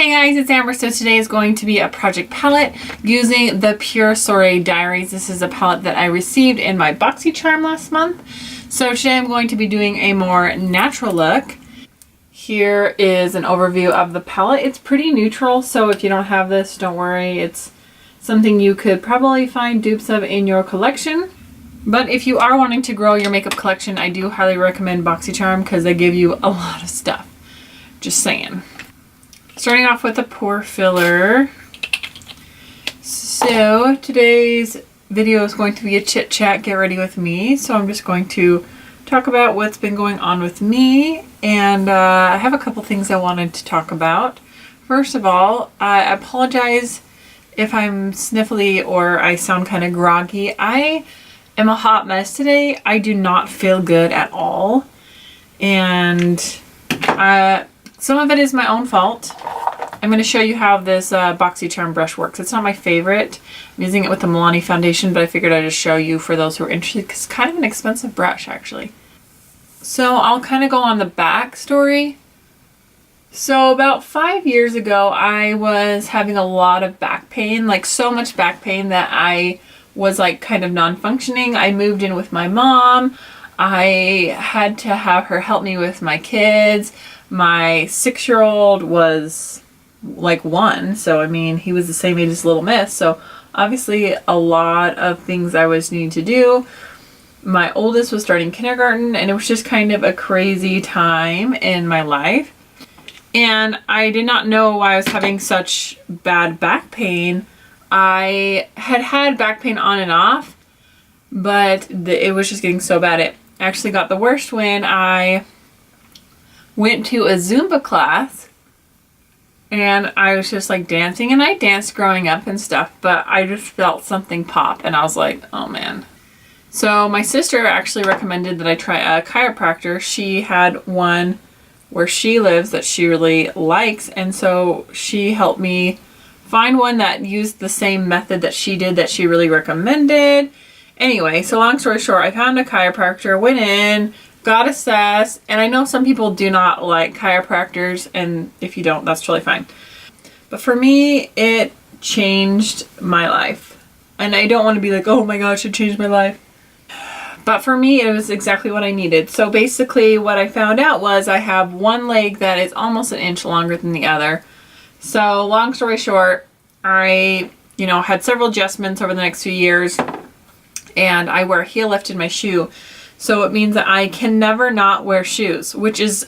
Hey guys, it's Amber. So today is going to be a project palette using the PUR Soiree Diaries. This is a palette that I received in my Boxycharm last month. So today I'm going to be doing a more natural look. Here is an overview of the palette. It's pretty neutral, so if you don't have this, don't worry. It's something you could probably find dupes of in your collection. But if you are wanting to grow your makeup collection, I do highly recommend Boxycharm because they give you a lot of stuff. Just saying. Starting off with a pore filler. So today's video is going to be a chit chat, get ready with me. So I'm just going to talk about what's been going on with me, and I have a couple things I wanted to talk about. First of all, I apologize if I'm sniffly or I sound kind of groggy. I am a hot mess today. I do not feel good at all, and some of it is my own fault. I'm going to show you how this Boxycharm brush works. It's not my favorite. I'm using it with the Milani foundation, but I figured I'd just show you for those who are interested because it's kind of an expensive brush, actually. So I'll kind of go on the back story. So about 5 years ago, I was having a lot of back pain, like so much back pain that I was like kind of non-functioning. I moved in with my mom. I had to have her help me with my kids. My 6-year-old was like 1, so I mean he was the same age as Little Miss, so obviously a lot of things I was needing to do. My oldest was starting kindergarten, and it was just kind of a crazy time in my life, and I did not know why I was having such bad back pain. I had had back pain on and off, but it was just getting so bad. It actually got the worst when I went to a Zumba class, and I was just like dancing, and I danced growing up and stuff, but I just felt something pop, and I was like, oh man. So my sister actually recommended that I try a chiropractor. She had one where she lives that she really likes, and so she helped me find one that used the same method that she did that she really recommended. Anyway, so long story short, I found a chiropractor, went in, got assessed, and I know some people do not like chiropractors, and if you don't, that's totally fine. But for me, it changed my life. And I don't want to be like, oh my gosh, it changed my life. But for me, it was exactly what I needed. So basically what I found out was I have one leg that is almost an inch longer than the other. So long story short, I, had several adjustments over the next few years, and I wear a heel lift in my shoe. So it means that I can never not wear shoes, which is,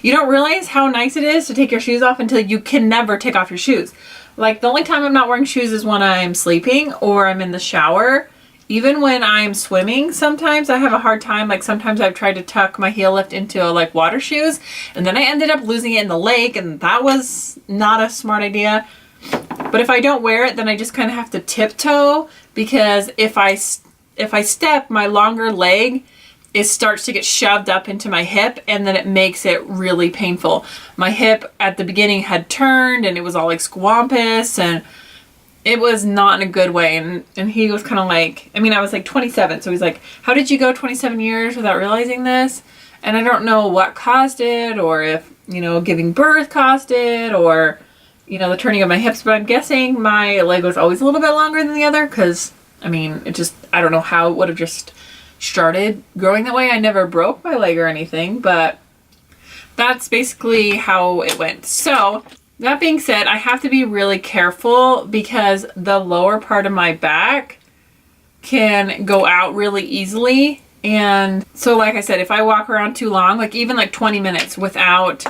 you don't realize how nice it is to take your shoes off until you can never take off your shoes. Like the only time I'm not wearing shoes is when I'm sleeping or I'm in the shower. Even when I'm swimming, sometimes I have a hard time. Like sometimes I've tried to tuck my heel lift into like water shoes, and then I ended up losing it in the lake, and that was not a smart idea. But if I don't wear it, then I just kind of have to tiptoe, because if I step, my longer leg, it starts to get shoved up into my hip, and then it makes it really painful. My hip at the beginning had turned, and it was all like squampus, and it was not in a good way. And he was kind of like, I was like 27, so he's like, how did you go 27 years without realizing this? And I don't know what caused it, or if, giving birth caused it, or, the turning of my hips, but I'm guessing my leg was always a little bit longer than the other, because I don't know how it would have just started growing that way. I never broke my leg or anything, but that's basically how it went. So that being said, I have to be really careful because the lower part of my back can go out really easily. And so like I said, if I walk around too long, like even like 20 minutes without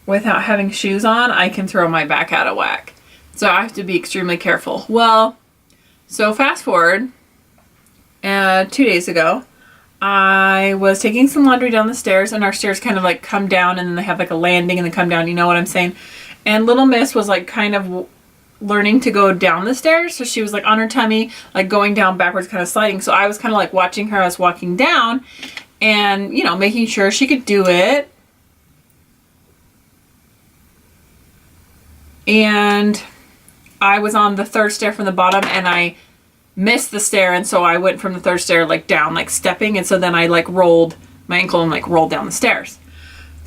having shoes on, I can throw my back out of whack. So I have to be extremely careful. Well, so fast forward, 2 days ago, I was taking some laundry down the stairs, and our stairs kind of like come down, and then they have like a landing and then come down, you know what I'm saying? And Little Miss was like kind of learning to go down the stairs. So she was like on her tummy, like going down backwards, kind of sliding. So I was kind of like watching her as walking down and, making sure she could do it. And I was on the third stair from the bottom, and I missed the stair, and so I went from the third stair like down, like stepping, and so then I like rolled my ankle and like rolled down the stairs.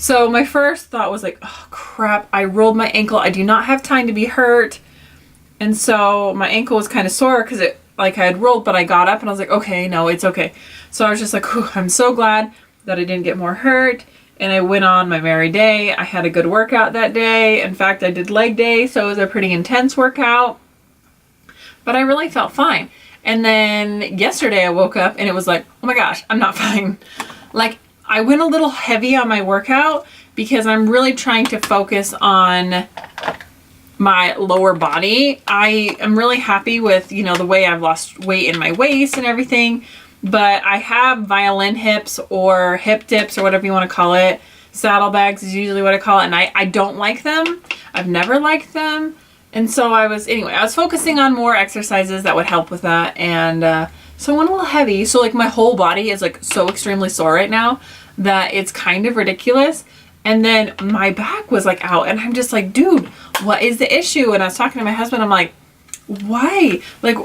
So my first thought was like, oh crap, I rolled my ankle. I do not have time to be hurt. And so my ankle was kind of sore because it, like, I had rolled, but I got up and I was like, okay, no, it's okay. So I was just like, I'm so glad that I didn't get more hurt. And I went on my merry day. I had a good workout that day. In fact, I did leg day, so it was a pretty intense workout. But I really felt fine. And then yesterday I woke up and it was like, oh my gosh, I'm not fine. Like, I went a little heavy on my workout because I'm really trying to focus on my lower body. I am really happy with, you know, the way I've lost weight in my waist and everything, but I have violin hips or hip dips or whatever you want to call it. Saddlebags is usually what I call it, and I don't like them. I've never liked them. And so I was focusing on more exercises that would help with that. And so I went a little heavy. So like my whole body is like so extremely sore right now that it's kind of ridiculous. And then my back was like out and I'm just like, dude, what is the issue? And I was talking to my husband. I'm like, why? Like,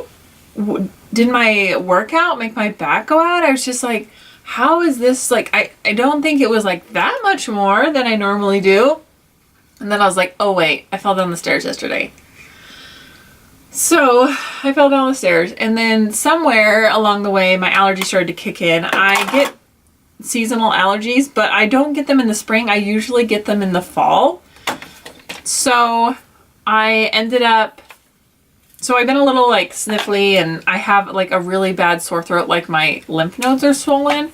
did my workout make my back go out? I was just like, how is this? Like, I don't think it was like that much more than I normally do. And then I was like, oh wait, I fell down the stairs yesterday. So I fell down the stairs and then somewhere along the way, my allergy started to kick in. I get seasonal allergies, but I don't get them in the spring. I usually get them in the fall. So I ended up, so I've been a little like sniffly and I have like a really bad sore throat, like my lymph nodes are swollen.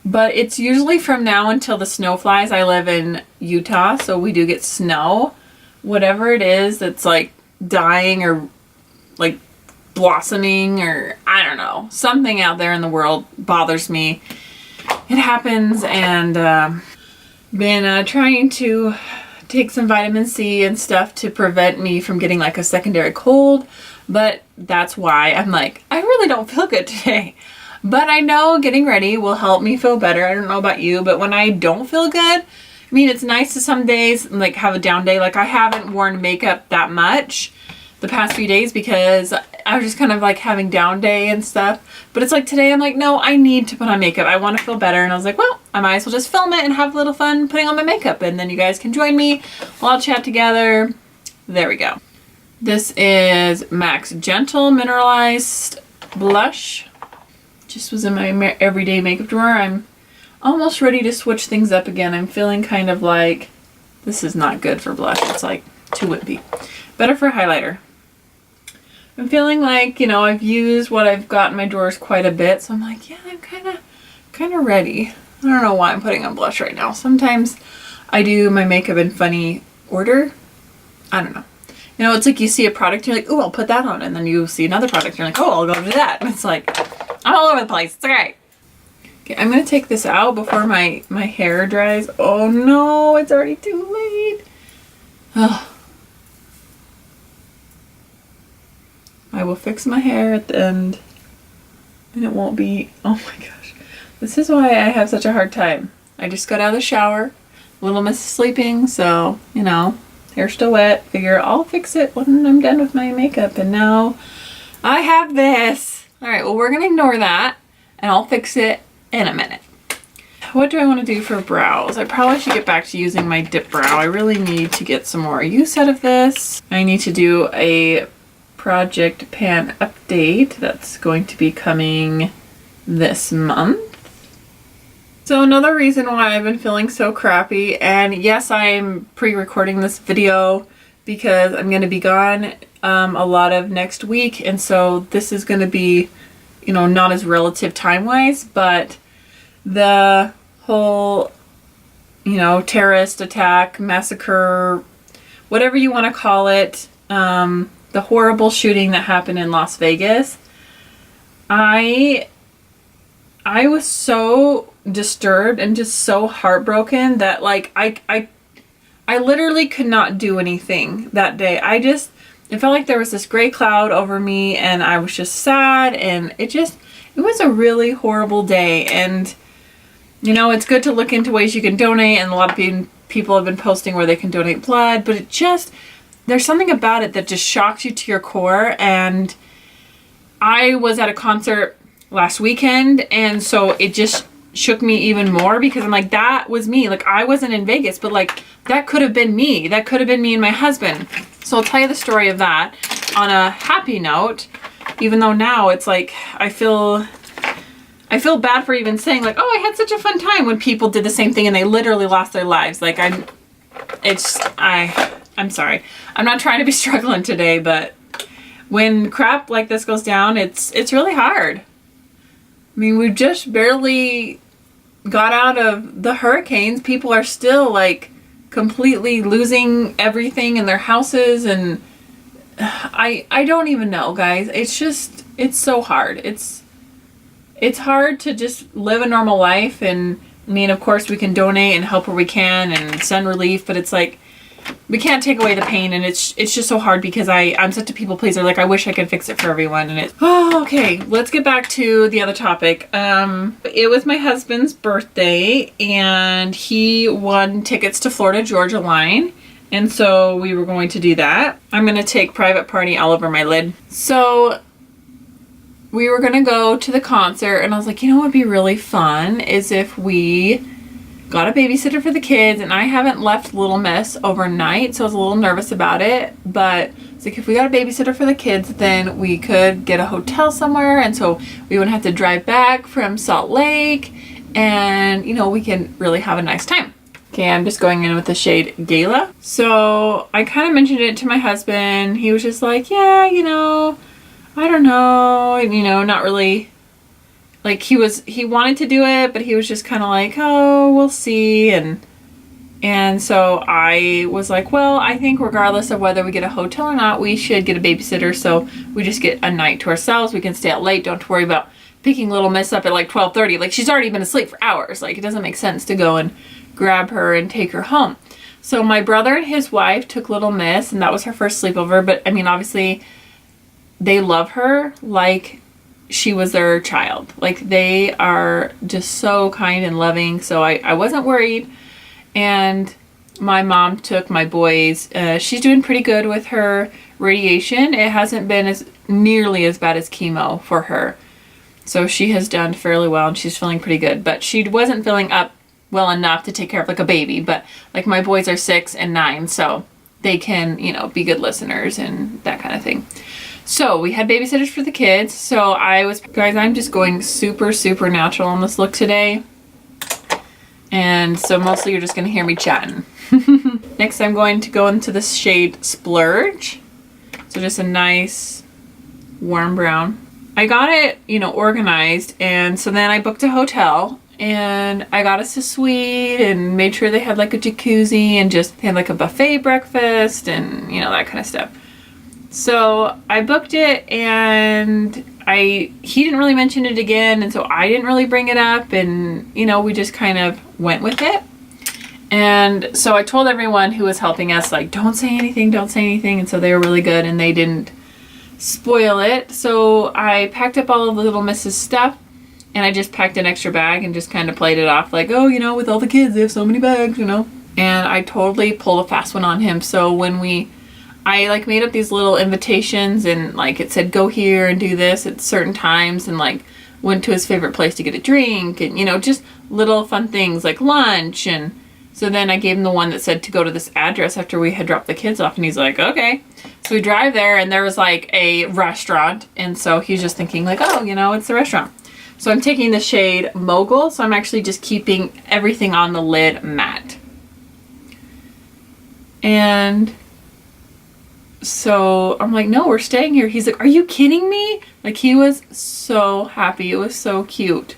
But it's usually from now until the snow flies. I live in Utah, so we do get snow. Whatever it is that's like dying or like blossoming or I don't know, something out there in the world bothers me. It happens, and been trying to take some vitamin C and stuff to prevent me from getting like a secondary cold. But that's why I'm like, I really don't feel good today. But I know getting ready will help me feel better. I don't know about you, but when I don't feel good, I mean, it's nice to some days like have a down day. Like I haven't worn makeup that much the past few days because I was just kind of like having down day and stuff. But it's like today I'm like, no, I need to put on makeup. I want to feel better. And I was like, well, I might as well just film it and have a little fun putting on my makeup. And then you guys can join me. We'll all chat together. There we go. This is MAC's Gentle Mineralized Blush. Just was in my everyday makeup drawer. I'm almost ready to switch things up again. I'm feeling kind of like this is not good for blush. It's like too wimpy. Better for highlighter. I'm feeling like, you know, I've used what I've got in my drawers quite a bit. So I'm like, yeah, I'm kind of ready. I don't know why I'm putting on blush right now. Sometimes I do my makeup in funny order. I don't know. You know, it's like you see a product, you're like, oh, I'll put that on. And then you see another product, you're like, oh, I'll go do that. And it's like, I'm all over the place. It's okay. Okay, I'm going to take this out before my hair dries. Oh no, it's already too late. Oh. I will fix my hair at the end. And it won't be, oh my gosh. This is why I have such a hard time. I just got out of the shower. Little Miss is sleeping, so, you know, hair's still wet. Figure I'll fix it when I'm done with my makeup. And now I have this. All right, well, we're going to ignore that and I'll fix it in a minute. What do I want to do for brows? I probably should get back to using my dip brow. I really need to get some more use out of this. I need to do a project pan update that's going to be coming this month. So another reason why I've been feeling so crappy, and yes, I'm pre-recording this video because I'm going to be gone a lot of next week, and so this is going to be, you know, not as relative time-wise, but the whole, you know, terrorist attack, massacre, whatever you want to call it, the horrible shooting that happened in Las Vegas, I was so disturbed and just so heartbroken that like I literally could not do anything that day. It felt like there was this gray cloud over me and I was just sad, and it was a really horrible day. And you know, it's good to look into ways you can donate, and a lot of people have been posting where they can donate blood, but there's something about it that just shocks you to your core. And I was at a concert last weekend, and so it just shook me even more, because I'm like, that was me. Like, I wasn't in Vegas, but like, that could have been me. That could have been me and my husband. So I'll tell you the story of that on a happy note, even though now it's like, I feel bad for even saying like, oh, I had such a fun time, when people did the same thing and they literally lost their lives. Like, I'm sorry. I'm not trying to be struggling today, but when crap like this goes down, it's really hard. I mean, we just barely got out of the hurricanes. People are still like completely losing everything in their houses, and I don't even know, guys. It's so hard. It's hard to just live a normal life. And I mean, of course we can donate and help where we can and send relief, but it's like, we can't take away the pain, and it's just so hard, because I'm such a people pleaser. Like, I wish I could fix it for everyone, and okay, let's get back to the other topic. It was my husband's birthday, and he won tickets to Florida Georgia Line, and so we were going to do that. I'm gonna take private party all over my lid. So we were gonna go to the concert, and I was like, you know what would be really fun is if we got a babysitter for the kids. And I haven't left Little Miss overnight, so I was a little nervous about it, but it's like, if we got a babysitter for the kids, then we could get a hotel somewhere, and so we wouldn't have to drive back from Salt Lake, and you know, we can really have a nice time. Okay, I'm just going in with the shade Gala. So I kind of mentioned it to my husband. He was just like, yeah, you know, I don't know, and you know, not really. Like, he wanted to do it, but he was just kind of like, oh, we'll see. And so I was like, well, I think regardless of whether we get a hotel or not, we should get a babysitter. So we just get a night to ourselves. We can stay out late. Don't have to worry about picking Little Miss up at like 12:30. Like, she's already been asleep for hours. Like, it doesn't make sense to go and grab her and take her home. So my brother and his wife took Little Miss, and that was her first sleepover. But I mean, obviously they love her like she was their child. Like, they are just so kind and loving. So I wasn't worried. And my mom took my boys. She's doing pretty good with her radiation. It hasn't been nearly as bad as chemo for her. So she has done fairly well, and she's feeling pretty good. But she wasn't feeling up well enough to take care of like a baby. But like, my boys are 6 and 9, so they can, you know, be good listeners and that kind of thing. So we had babysitters for the kids. So guys, I'm just going super, super natural on this look today. And so mostly you're just going to hear me chatting. Next, I'm going to go into the shade Splurge. So just a nice warm brown. I got it, you know, organized. And so then I booked a hotel, and I got us a suite and made sure they had like a jacuzzi, and just had like a buffet breakfast and, you know, that kind of stuff. So I booked it, and he didn't really mention it again, and so I didn't really bring it up, and you know, we just kind of went with it. And so I told everyone who was helping us, like, don't say anything, and so they were really good, and they didn't spoil it. So I packed up all of the Little Miss's stuff, and I just packed an extra bag and just kind of played it off like, oh, you know, with all the kids, they have so many bags, you know. And I totally pulled a fast one on him. So when I like made up these little invitations, and like it said go here and do this at certain times, and like went to his favorite place to get a drink, and you know, just little fun things like lunch. And so then I gave him the one that said to go to this address after we had dropped the kids off, and he's like, okay. So we drive there, and there was like a restaurant, and so he's just thinking like, oh, you know, it's the restaurant. So I'm taking the shade Mogul, so I'm actually just keeping everything on the lid matte. And so I'm like, no, we're staying here. He's like, are you kidding me? Like, he was so happy. It was so cute.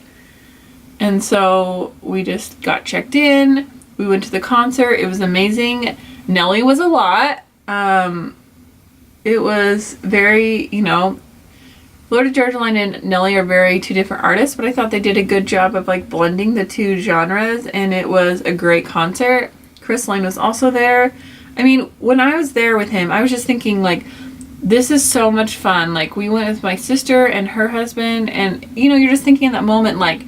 And so we just got checked in. We went to the concert. It was amazing. Nelly was a lot. It was very, you know, Florida Georgia Line and Nelly are two different artists, but I thought they did a good job of like blending the two genres, and it was a great concert. Chris Lane was also there. I mean, when I was there with him, I was just thinking like, this is so much fun. Like, we went with my sister and her husband, and you know, you're just thinking in that moment, like,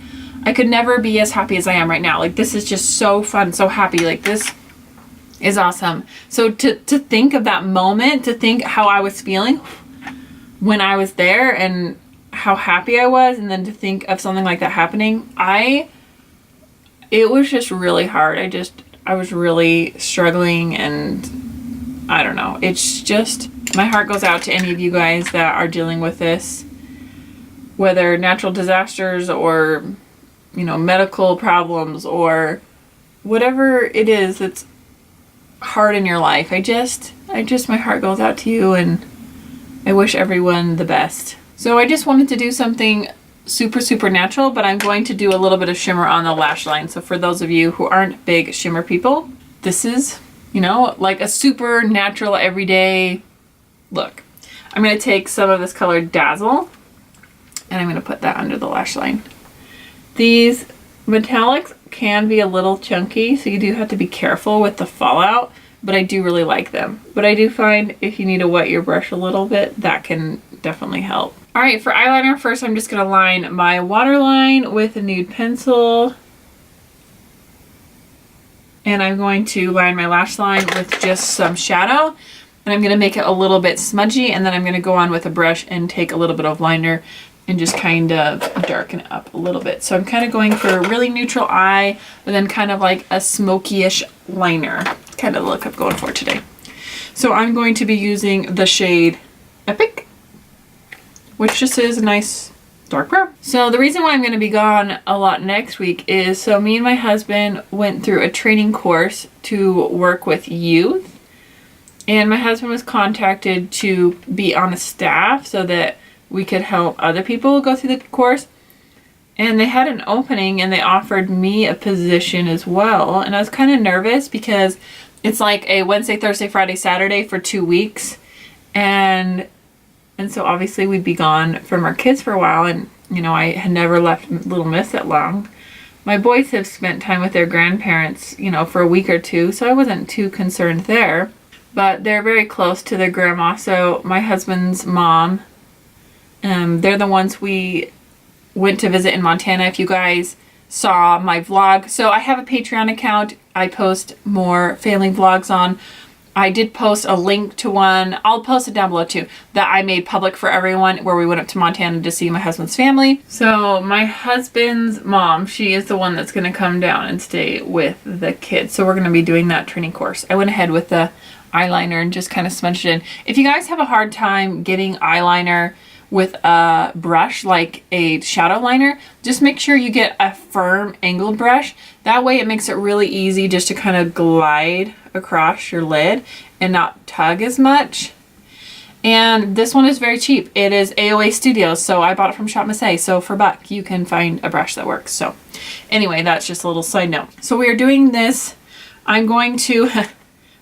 I could never be as happy as I am right now. Like, this is just so fun, so happy. Like, this is awesome. So to think of that moment, to think how I was feeling when I was there and how happy I was, and then to think of something like that happening, I it was just really hard. I was really struggling, and I don't know. It's just, my heart goes out to any of you guys that are dealing with this, whether natural disasters or, you know, medical problems or whatever it is that's hard in your life. My heart goes out to you, and I wish everyone the best. So I just wanted to do something super natural, but I'm going to do a little bit of shimmer on the lash line. So for those of you who aren't big shimmer people, this is, you know, like a super natural everyday look. I'm going to take some of this color Dazzle, and I'm going to put that under the lash line. These metallics can be a little chunky, so you do have to be careful with the fallout, but I do really like them. But I do find if you need to wet your brush a little bit, that can definitely help. All right, for eyeliner, first I'm just gonna line my waterline with a nude pencil. And I'm going to line my lash line with just some shadow. And I'm gonna make it a little bit smudgy, and then I'm gonna go on with a brush and take a little bit of liner and just kind of darken it up a little bit. So I'm kind of going for a really neutral eye, but then kind of like a smoky-ish liner. Kind of the look I'm going for today. So I'm going to be using the shade Epic, which just is a nice dark brown. So the reason why I'm going to be gone a lot next week is, so me and my husband went through a training course to work with youth, and my husband was contacted to be on a staff so that we could help other people go through the course. And they had an opening, and they offered me a position as well. And I was kind of nervous because it's like a Wednesday, Thursday, Friday, Saturday for 2 weeks. And so obviously we'd be gone from our kids for a while. And, you know, I had never left Little Miss that long. My boys have spent time with their grandparents, you know, for a week or two. So I wasn't too concerned there. But they're very close to their grandma. So my husband's mom, they're the ones we went to visit in Montana. If you guys saw my vlog. So I have a Patreon account I post more family vlogs on. I did post a link to one, I'll post it down below too, that I made public for everyone, where we went up to Montana to see my husband's family. So my husband's mom, she is the one that's going to come down and stay with the kids. So we're going to be doing that training course. I went ahead with the eyeliner and just kind of smudged it in. If you guys have a hard time getting eyeliner with a brush like a shadow liner, just make sure you get a firm angled brush. That way it makes it really easy just to kind of glide across your lid and not tug as much. And this one is very cheap. It is AOA Studios, so I bought it from Shop Miss A. So for $1 you can find a brush that works. So anyway, that's just a little side note. So we are doing this. I'm going to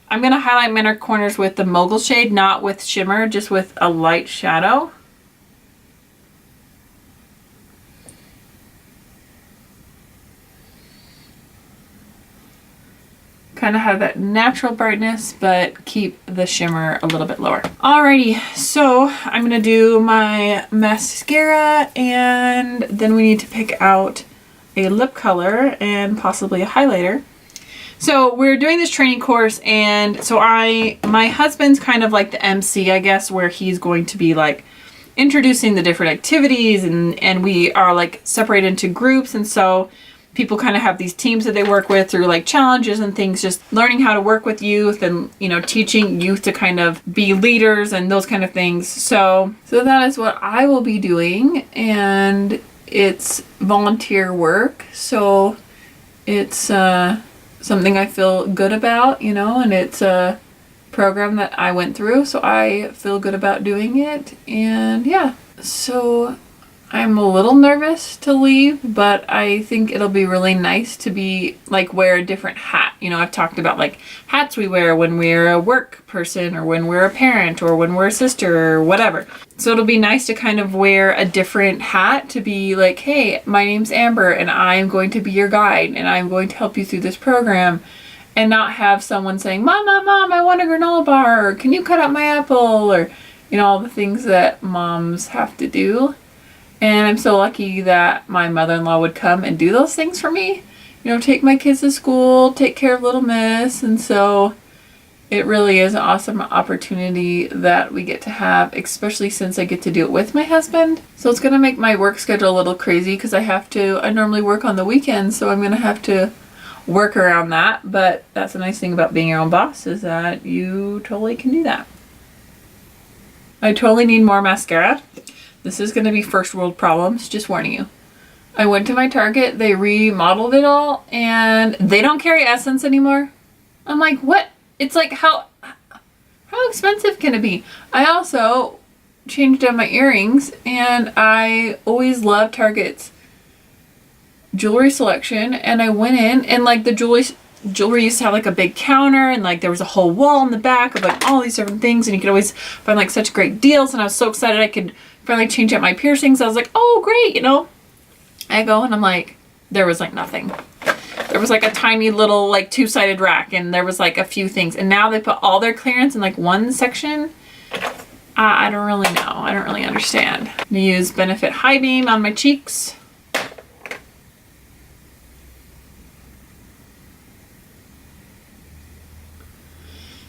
highlight my inner corners with the Mogul shade, not with shimmer, just with a light shadow. Kind of have that natural brightness, but keep the shimmer a little bit lower. Alrighty, so I'm gonna do my mascara, and then we need to pick out a lip color and possibly a highlighter. So we're doing this training course, and so my husband's kind of like the MC, I guess, where he's going to be like introducing the different activities, and we are like separated into groups, and so people kind of have these teams that they work with through like challenges and things, just learning how to work with youth and, you know, teaching youth to kind of be leaders and those kind of things. So that is what I will be doing, and it's volunteer work. So it's something I feel good about, you know, and it's a program that I went through, so I feel good about doing it. And yeah, so I'm a little nervous to leave, but I think it'll be really nice to be like wear a different hat. You know, I've talked about like hats we wear when we're a work person or when we're a parent or when we're a sister or whatever. So it'll be nice to kind of wear a different hat to be like, hey, my name's Amber and I'm going to be your guide and I'm going to help you through this program, and not have someone saying, Mom, I want a granola bar, or can you cut up my apple, or, you know, all the things that moms have to do. And I'm so lucky that my mother-in-law would come and do those things for me. You know, take my kids to school, take care of Little Miss. And so it really is an awesome opportunity that we get to have, especially since I get to do it with my husband. So it's going to make my work schedule a little crazy because I normally work on the weekends. So I'm going to have to work around that, but that's the nice thing about being your own boss, is that you totally can do that. I totally need more mascara. This is going to be first world problems, just warning you. I went to my Target, they remodeled it all, and they don't carry Essence anymore. I'm like, what? It's like, how expensive can it be? I also changed out my earrings, and I always loved Target's jewelry selection, and I went in, and like the jewelry used to have like a big counter, and like there was a whole wall in the back of like all these different things, and you could always find like such great deals, and I was so excited I could finally change out my piercings. I was like, oh great, you know. I go and I'm like, there was like nothing. There was like a tiny little like two-sided rack, and there was like a few things, and now they put all their clearance in like one section. I don't really know. I don't really understand. I'm gonna use Benefit High Beam on my cheeks.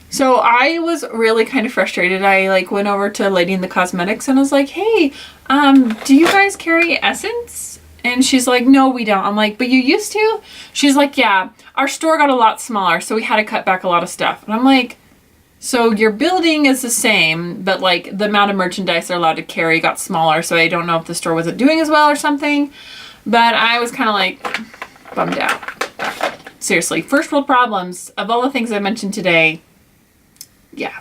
So I was really kind of frustrated. I like went over to Lady in the Cosmetics and I was like, hey, do you guys carry Essence? And she's like, no, we don't. I'm like, but you used to? She's like, yeah, our store got a lot smaller, so we had to cut back a lot of stuff. And I'm like, so your building is the same, but like the amount of merchandise they're allowed to carry got smaller, so I don't know if the store wasn't doing as well or something. But I was kind of like bummed out. Seriously, first world problems. Of all the things I mentioned today, yeah.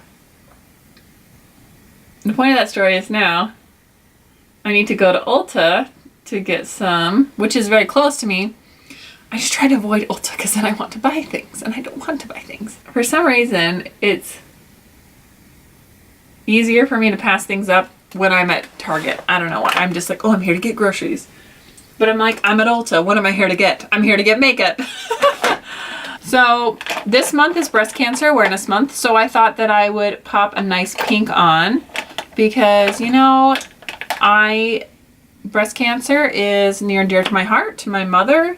The point of that story is now I need to go to Ulta to get some, which is very close to me. I just try to avoid Ulta because then I want to buy things, and I don't want to buy things. For some reason, it's easier for me to pass things up when I'm at Target. I don't know why. I'm just like, oh, I'm here to get groceries. But I'm like, I'm at Ulta. What am I here to get? I'm here to get makeup. So this month is Breast Cancer Awareness Month, so I thought that I would pop a nice pink on because, you know, breast cancer is near and dear to my heart. My mother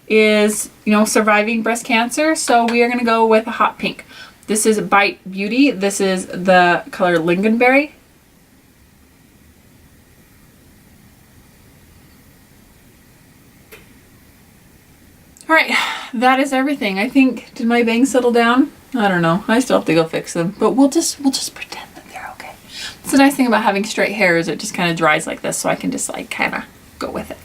is, you know, surviving breast cancer, so we are going to go with a hot pink. This is Bite Beauty. This is the color Lingonberry. All right, that is everything. I think, did my bangs settle down? I don't know. I still have to go fix them, but we'll just pretend that they're okay. It's the nice thing about having straight hair is it just kind of dries like this, so I can just like kind of go with it.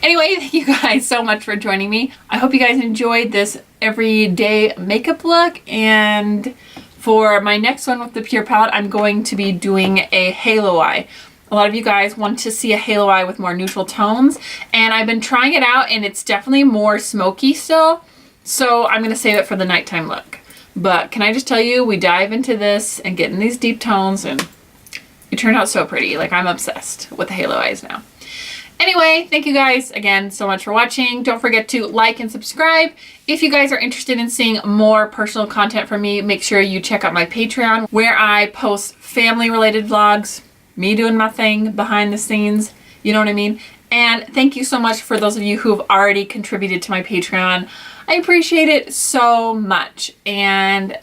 Anyway, thank you guys so much for joining me. I hope you guys enjoyed this everyday makeup look, and for my next one with the PUR palette, I'm going to be doing a halo eye. A lot of you guys want to see a halo eye with more neutral tones, and I've been trying it out, and it's definitely more smoky still, so I'm going to save it for the nighttime look. But can I just tell you, we dive into this and get in these deep tones, and it turned out so pretty. Like, I'm obsessed with the halo eyes now. Anyway, thank you guys again so much for watching. Don't forget to like and subscribe. If you guys are interested in seeing more personal content from me, make sure you check out my Patreon, where I post family-related vlogs, me doing my thing behind the scenes, you know what I mean? And thank you so much for those of you who have already contributed to my Patreon. I appreciate it so much. And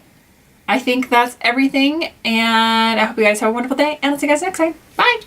I think that's everything. And I hope you guys have a wonderful day, and I'll see you guys next time. Bye!